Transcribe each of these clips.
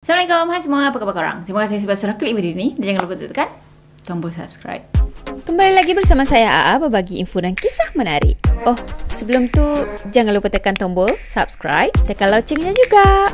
Assalamualaikum, hai semua, apa khabar korang? Terima kasih sebab sudah klik video ni dan jangan lupa tekan tombol subscribe. Kembali lagi bersama saya AA berbagi info dan kisah menarik. Oh, sebelum tu jangan lupa tekan tombol subscribe, tekan loncengnya juga.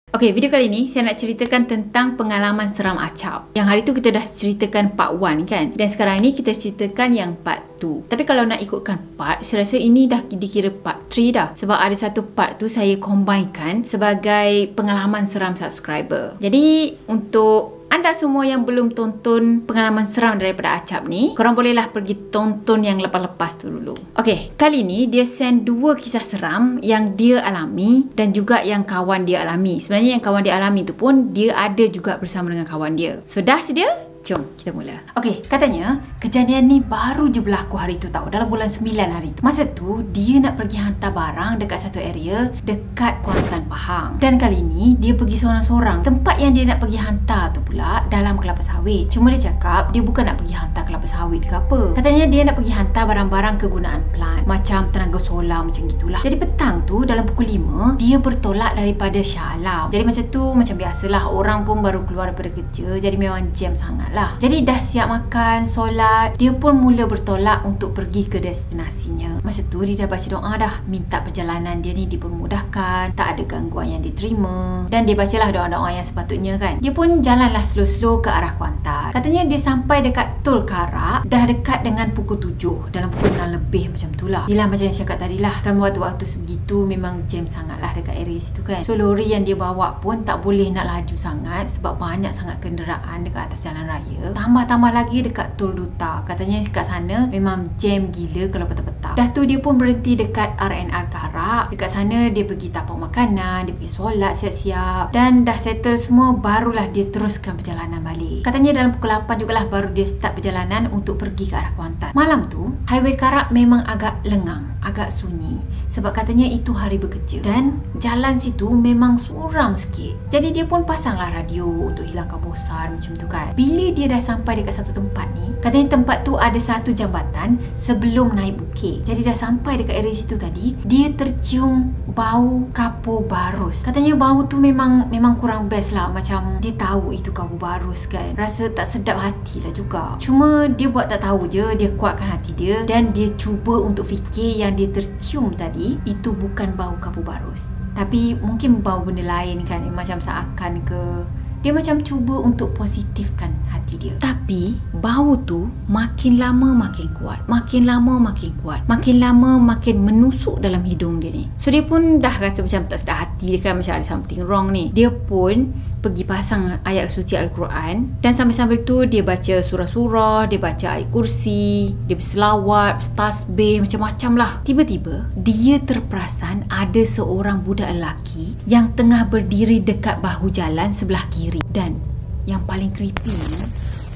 Okey, video kali ni saya nak ceritakan tentang pengalaman seram acap. Yang hari tu kita dah ceritakan part 1 kan? Dan sekarang ni kita ceritakan yang part 2. Tapi kalau nak ikutkan part, saya rasa ini dah dikira part 3 dah. Sebab ada satu part tu saya combinekan sebagai pengalaman seram subscriber. Jadi untuk anda semua yang belum tonton pengalaman seram daripada Acap ni, korang bolehlah pergi tonton yang lepas-lepas tu dulu. Okey, kali ni dia send 2 kisah seram yang dia alami dan juga yang kawan dia alami. Sebenarnya yang kawan dia alami tu pun dia ada juga bersama dengan kawan dia. So dah sedia? Jom kita mula. Okey, katanya kejadian ni baru je berlaku hari tu tau, dalam bulan 9 hari tu. Masa tu dia nak pergi hantar barang dekat satu area dekat Kuantan, Pahang. Dan kali ni dia pergi seorang-seorang. Tempat yang dia nak pergi hantar tu pula dalam kelapa sawit. Cuma dia cakap dia bukan nak pergi hantar kelapa sawit ke apa. Katanya dia nak pergi hantar barang-barang kegunaan plant, macam tenaga solar macam gitulah. Jadi petang tu dalam pukul 5 dia bertolak daripada Shah Alam. Jadi macam tu, macam biasalah, orang pun baru keluar daripada kerja, jadi memang jam sangat lah. Jadi dah siap makan, solat, dia pun mula bertolak untuk pergi ke destinasinya. Masa tu dia dah baca doa dah, minta perjalanan dia ni dipermudahkan, tak ada gangguan yang diterima, dan dia bacalah doa-doa yang sepatutnya kan. Dia pun jalanlah slow-slow ke arah Kuantan. Katanya dia sampai dekat Tol Karak dah dekat dengan pukul 7, dalam pukul 6 lebih macam tu lah. Yelah, macam yang saya cakap tadi lah, kan waktu-waktu sebegitu memang jam sangat lah dekat area situ kan. So lori yang dia bawa pun tak boleh nak laju sangat sebab banyak sangat kenderaan dekat atas jalan raya. Tambah-tambah lagi dekat Tol Duta. Katanya kat sana memang jam gila kalau petang-petang. Dah tu dia pun berhenti dekat RNR Karak. Dekat sana dia pergi tapak makanan, dia pergi solat siap-siap, dan dah settle semua, barulah dia teruskan perjalanan balik. Katanya dalam pukul 8 jugalah baru dia start perjalanan untuk pergi ke arah Kuantan. Malam tu highway Karak memang agak lengang, agak sunyi, sebab katanya itu hari bekerja dan jalan situ memang suram sikit. Jadi dia pun pasanglah radio untuk hilangkan bosan macam tu kan. Bila dia dah sampai dekat satu tempat ni, katanya tempat tu ada satu jambatan sebelum naik bukit. Jadi dah sampai dekat area situ tadi, dia tercium bau kapur barus. Katanya bau tu memang kurang best lah, macam dia tahu itu kapur barus kan. Rasa tak sedap hati lah juga. Cuma dia buat tak tahu je, dia kuatkan hati dia dan dia cuba untuk fikir yang dia tercium tadi itu bukan bau kapur barus, tapi mungkin bau benda lain kan, macam seakan ke. Dia macam cuba untuk positifkan hati dia. Tapi bau tu makin lama makin kuat, makin lama makin kuat, makin lama makin menusuk dalam hidung dia ni. So dia pun dah rasa macam tak sedar hati dia kan, macam ada something wrong ni. Dia pun pergi pasang ayat suci Al-Quran, dan sambil-sambil tu dia baca surah-surah, dia baca ayat kursi, dia berselawat, bertasbih, macam-macam lah. Tiba-tiba dia terperasan ada seorang budak lelaki yang tengah berdiri dekat bahu jalan sebelah kiri. Dan yang paling creepy,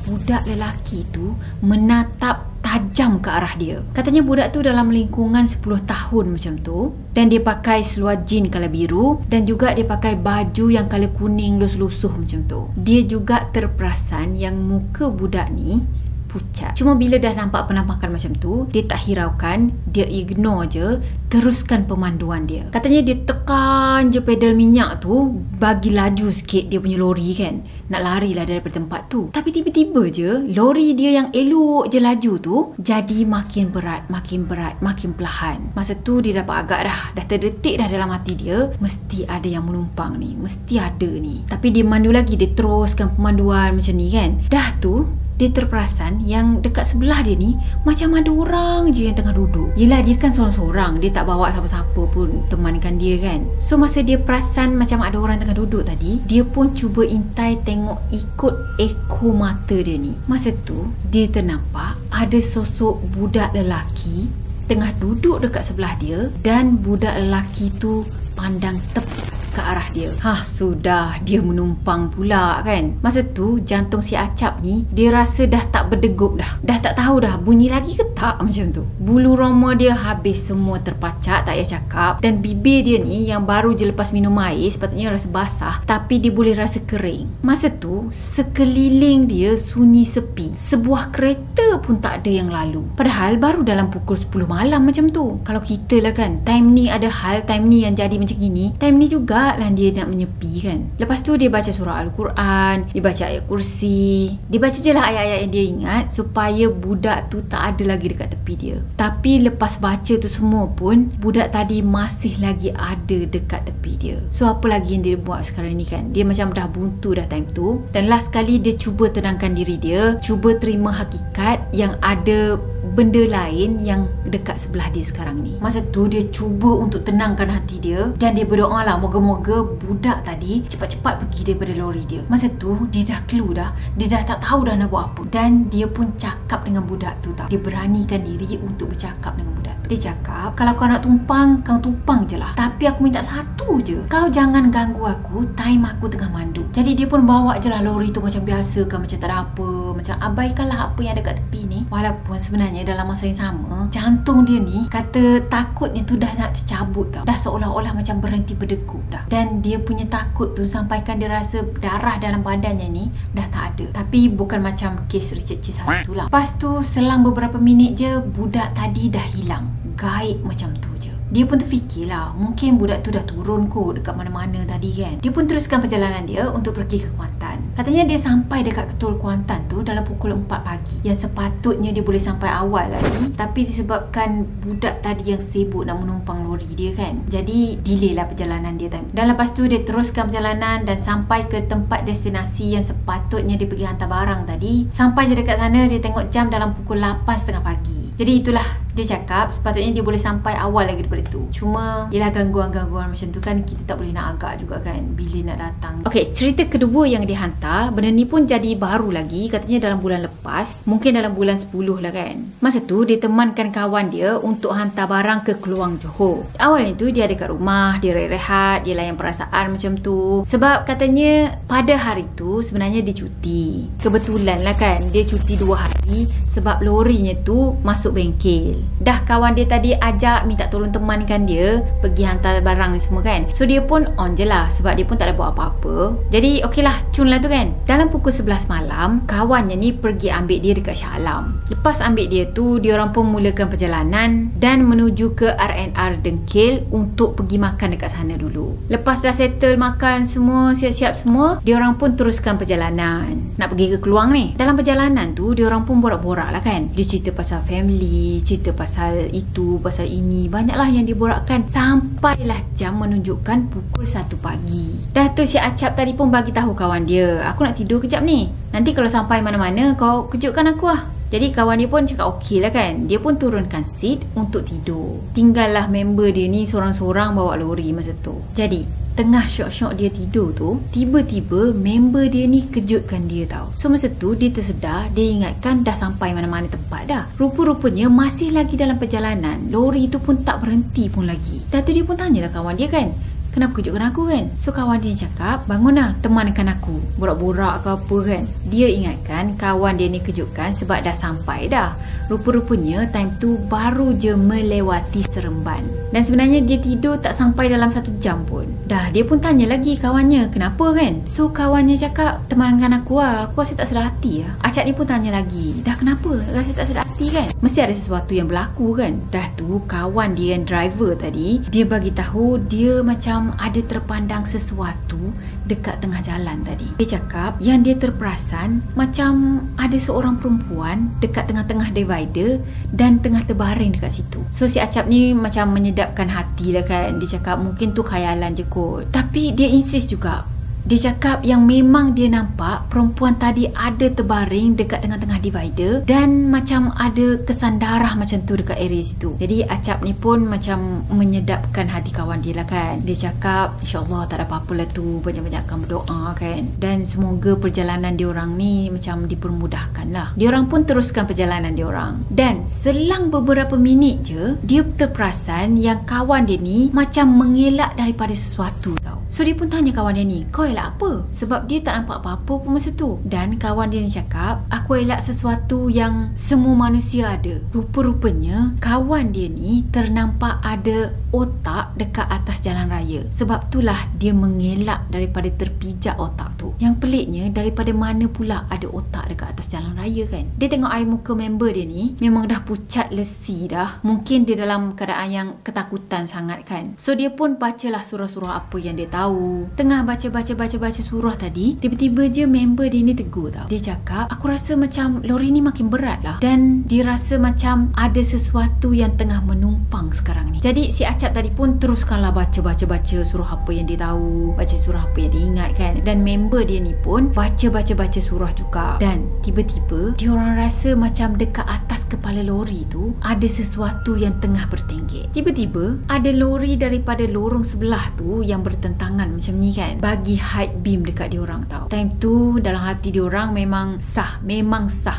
budak lelaki tu menatap tajam ke arah dia. Katanya budak tu dalam lingkungan 10 tahun macam tu, dan dia pakai seluar jean colour biru dan juga dia pakai baju yang colour kuning lusuh-lusuh macam tu. Dia juga terperasan yang muka budak ni pucat. Cuma bila dah nampak penampakan macam tu, dia tak hiraukan, dia ignore je, teruskan pemanduan dia. Katanya dia tekan je pedal minyak tu, bagi laju sikit dia punya lori kan, nak lari lah daripada tempat tu. Tapi tiba-tiba je lori dia yang elok je laju tu jadi makin berat, makin berat, makin perlahan. Masa tu dia dapat agak dah terdetik dah dalam hati dia, mesti ada yang menumpang ni, mesti ada ni. Tapi dia mandu lagi, dia teruskan pemanduan macam ni kan. Dah tu dia terperasan yang dekat sebelah dia ni macam ada orang je yang tengah duduk. Yelah, dia kan seorang-seorang, dia tak bawa siapa-siapa pun temankan dia kan. So masa dia perasan macam ada orang tengah duduk tadi, dia pun cuba intai tengok ikut ekor mata dia ni. Masa tu dia ternampak ada sosok budak lelaki tengah duduk dekat sebelah dia, dan budak lelaki tu pandang tepat ke arah dia. Sudah dia menumpang pula kan. Masa tu jantung si Acap ni dia rasa dah tak berdegup dah. Dah tak tahu dah bunyi lagi ke tak macam tu. Bulu roma dia habis semua terpacak, tak payah cakap. Dan bibir dia ni yang baru je lepas minum air, sepatutnya rasa basah, tapi dia boleh rasa kering. Masa tu sekeliling dia sunyi sepi. Sebuah kereta pun tak ada yang lalu. Padahal baru dalam pukul 10 malam macam tu. Kalau kita lah kan, time ni ada hal, time ni yang jadi macam gini, time ni juga lah dia dia nak menyepi kan. Lepas tu dia baca surah Al-Quran, dia baca ayat kursi, dia baca je lah ayat-ayat yang dia ingat supaya budak tu tak ada lagi dekat tepi dia. Tapi lepas baca tu semua pun, budak tadi masih lagi ada dekat tepi dia. So apa lagi yang dia buat sekarang ni kan? Dia macam dah buntu dah time tu. Dan last kali dia cuba tenangkan diri dia, cuba terima hakikat yang ada benda lain yang dekat sebelah dia sekarang ni. Masa tu dia cuba untuk tenangkan hati dia dan dia berdoa lah, moga-moga budak tadi cepat-cepat pergi daripada lori dia. Masa tu dia dah clue dah, dia dah tak tahu dah nak buat apa. Dan dia pun cakap dengan budak tu tau. Dia beranikan diri untuk bercakap dengan budak tu. Dia cakap, kalau kau nak tumpang, kau tumpang je lah. Tapi aku minta satu je, kau jangan ganggu aku time aku tengah mandu. Jadi dia pun bawa je lah lori tu macam biasa kan, macam tak ada apa, macam abaikanlah apa yang ada kat tepi ni. Walaupun sebenarnya dalam masa yang sama, jantung dia ni kata takutnya tu dah nak tercabut tau. Dah seolah-olah macam berhenti berdegup dah. Dan dia punya takut tu sampaikan dia rasa darah dalam badannya ni dah tak ada. Tapi bukan macam kes Richard Chase tu lah. Lepas tu selang beberapa minit je, budak tadi dah hilang. Gaib macam tu je. Dia pun terfikirlah, mungkin budak tu dah turun kot dekat mana-mana tadi kan. Dia pun teruskan perjalanan dia untuk pergi ke Kuantan. Katanya dia sampai dekat Ketul Kuantan tu dalam pukul 4 pagi. Yang sepatutnya dia boleh sampai awal lagi, tapi disebabkan budak tadi yang sibuk nak menumpang lori dia kan, jadi delay lah perjalanan dia tadi. Dan lepas tu dia teruskan perjalanan dan sampai ke tempat destinasi yang sepatutnya dia pergi hantar barang tadi. Sampai je dekat sana, dia tengok jam dalam pukul 8.30 pagi. Jadi itulah, dia cakap sepatutnya dia boleh sampai awal lagi daripada tu. Cuma ialah gangguan-gangguan macam tu kan, kita tak boleh nak agak juga kan bila nak datang. Okey, cerita kedua yang dia hantar, benda ni pun jadi baru lagi. Katanya dalam bulan lepas, mungkin dalam bulan 10 lah kan. Masa tu dia temankan kawan dia untuk hantar barang ke Keluang Johor. Awalnya tu dia ada kat rumah, dia rehat, dia layan perasaan macam tu. Sebab katanya pada hari tu sebenarnya dia cuti. Kebetulan lah kan, dia cuti 2 hari sebab lorinya tu masuk bengkel. Dah kawan dia tadi ajak minta tolong temankan dia pergi hantar barang ni semua kan. So dia pun on je lah sebab dia pun tak ada buat apa-apa. Jadi okey lah, cun lah tu kan. Dalam pukul 11 malam, kawannya ni pergi ambil dia dekat Shah Alam. Lepas ambil dia tu, diorang pun mulakan perjalanan dan menuju ke R&R Dengkil untuk pergi makan dekat sana dulu. Lepas dah settle makan semua, siap-siap semua, diorang pun teruskan perjalanan nak pergi ke Keluang ni. Dalam perjalanan tu, diorang pun borak-borak lah kan. Dia cerita pasal family, cerita pasal itu, pasal ini, banyaklah yang diborakkan sampailah jam menunjukkan pukul 1 pagi. Dah tu si Acap tadi pun bagi tahu kawan dia, aku nak tidur kejap ni, nanti kalau sampai mana-mana kau kejutkan aku lah. Jadi kawan dia pun cakap okey lah kan. Dia pun turunkan seat untuk tidur. Tinggallah member dia ni sorang-sorang bawa lori masa tu. Jadi tengah syok-syok dia tidur tu, tiba-tiba member dia ni kejutkan dia tau. So masa tu dia tersedar, dia ingatkan dah sampai mana-mana tempat dah. Rupa-rupanya masih lagi dalam perjalanan, lori tu pun tak berhenti pun lagi. Dah tu dia pun tanyalah kawan dia kan, kenapa kejutkan aku kan? So kawan dia cakap, bangunlah, temankan aku, borak-borak ke apa kan. Dia ingatkan kawan dia ni kejutkan sebab dah sampai dah. Rupa-rupanya time tu baru je melewati Seremban. Dan sebenarnya dia tidur tak sampai dalam 1 jam pun. Dah dia pun tanya lagi kawannya, kenapa kan? So kawannya cakap, temankan aku lah, aku rasa tak sedar hati lah. Acap ni pun tanya lagi, dah kenapa rasa tak sedar hati kan? Mesti ada sesuatu yang berlaku kan? Dah tu kawan dia yang driver tadi, dia bagi tahu dia macam ada terpandang sesuatu dekat tengah jalan tadi. Dia cakap yang dia terperasan macam ada seorang perempuan dekat tengah-tengah divider dan tengah terbaring dekat situ. So si Acap ni macam menyedapkan hati lah kan. Dia cakap mungkin tu khayalan je kot. Tapi dia insist juga. Dia cakap yang memang dia nampak perempuan tadi ada terbaring dekat tengah-tengah divider dan macam ada kesan darah macam tu dekat area situ. Jadi Acap ni pun macam menyedapkan hati kawan dia lah kan. Dia cakap insyaAllah tak ada apa-apa lah tu, banyak-banyakkan berdoa kan. Dan semoga perjalanan diorang ni macam dipermudahkan lah. Diorang pun teruskan perjalanan diorang. Dan selang beberapa minit je, dia terperasan yang kawan dia ni macam mengelak daripada sesuatu tau. So dia pun tanya kawan dia ni, kau elak apa? Sebab dia tak nampak apa-apa pun masa tu. Dan kawan dia ni cakap, aku elak sesuatu yang semua manusia ada. Rupa-rupanya kawan dia ni ternampak ada otak dekat atas jalan raya. Sebab itulah dia mengelak daripada terpijak otak tu. Yang peliknya, daripada mana pula ada otak dekat atas jalan raya kan? Dia tengok air muka member dia ni memang dah pucat lesi dah. Mungkin dia dalam keadaan yang ketakutan sangat kan. So dia pun bacalah surah-surah apa yang dia tahu. Tengah baca surah tadi, tiba-tiba je member dia ni tegur tau. Dia cakap, aku rasa macam lori ni makin berat lah. Dan dia rasa macam ada sesuatu yang tengah menumpang sekarang ni. Jadi si Acap tadi pun teruskanlah baca surah apa yang dia tahu, baca surah apa yang dia ingat kan. Dan member dia ni pun baca surah juga. Dan tiba-tiba dia orang rasa macam dekat atas kepala lori tu ada sesuatu yang tengah bertenggek. Tiba-tiba ada lori daripada lorong sebelah tu yang bertentangan macam ni kan, bagi high beam dekat dia orang tau. Time tu dalam hati dia orang memang sah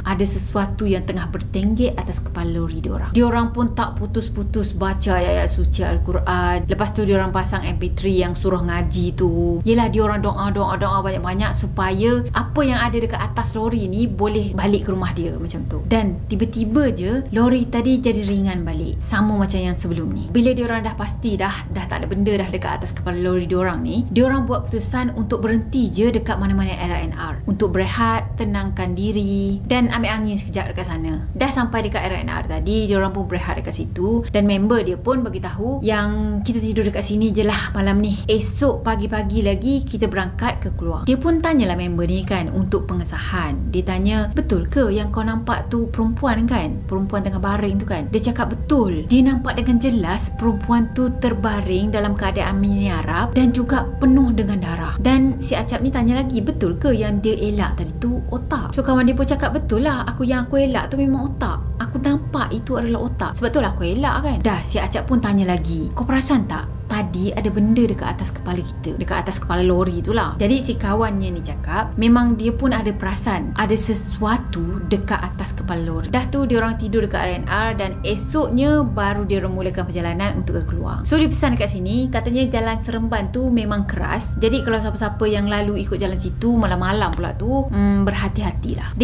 ada sesuatu yang tengah bertenggek atas kepala lori dia orang. Dia orang pun tak putus-putus baca ayat suci Al-Quran. Lepas tu dia orang pasang MP3 yang surah ngaji tu. Yelah, dia orang doa banyak-banyak supaya apa yang ada dekat atas lori ni boleh balik ke rumah dia macam tu. Dan tiba-tiba je lori tadi jadi ringan balik, sama macam yang sebelum ni. Bila dia orang dah pasti dah tak ada benda dah dekat atas kepala lori dia orang ni, dia orang buat keputusan untuk berhenti je dekat mana-mana R&R untuk berehat, tenangkan diri dan ambil angin sekejap dekat sana. Dah sampai dekat R&R tadi, dia orang pun berehat dekat situ. Dan member dia pun bagi tahu yang kita tidur dekat sini je lah malam ni. Esok pagi-pagi lagi kita berangkat ke Keluang. Dia pun tanyalah member ni kan untuk pengesahan. Dia tanya, betul ke yang kau nampak tu perempuan kan? Perempuan tengah baring tu kan? Dia cakap betul. Dia nampak dengan jelas perempuan tu terbaring dalam keadaan menyarap dan juga penuh dengan darah. Dan si Acap ni tanya lagi, betul ke yang dia elak tadi tu otak? So kawan dia pun cakap, betul lah, aku elak tu memang otak. Aku nampak itu adalah otak. Sebab tu lah aku elak kan. Dah si Acap pun tanya lagi, kau perasan tak? Tadi ada benda dekat atas kepala kita, dekat atas kepala lori tu lah. Jadi si kawannya ni cakap memang dia pun ada perasan ada sesuatu dekat atas kepala lori. Dah tu dia orang tidur dekat R&R dan esoknya baru dia orang mulakan perjalanan untuk ke Keluang. So dia pesan dekat sini, katanya jalan Seremban tu memang keras. Jadi kalau siapa-siapa yang lalu ikut jalan situ malam-malam pula tu, berhati-hatilah.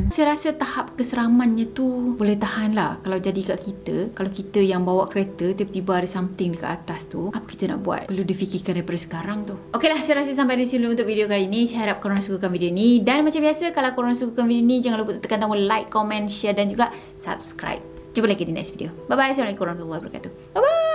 Saya rasa tahap keseramannya tu boleh tahan lah. Kalau jadi kat kita, kalau kita yang bawa kereta tiba-tiba ada something dekat atas tu, apa kita nak buat? Perlu difikirkan daripada sekarang tu. Okey lah, saya rasa sampai di sini untuk video kali ini. Saya harap korang sukakan video ni. Dan macam biasa, kalau korang sukakan video ni, jangan lupa tekan tombol like, comment, share dan juga subscribe. Jumpa lagi di next video. Bye bye. Assalamualaikum warahmatullahi wabarakatuh. Bye bye.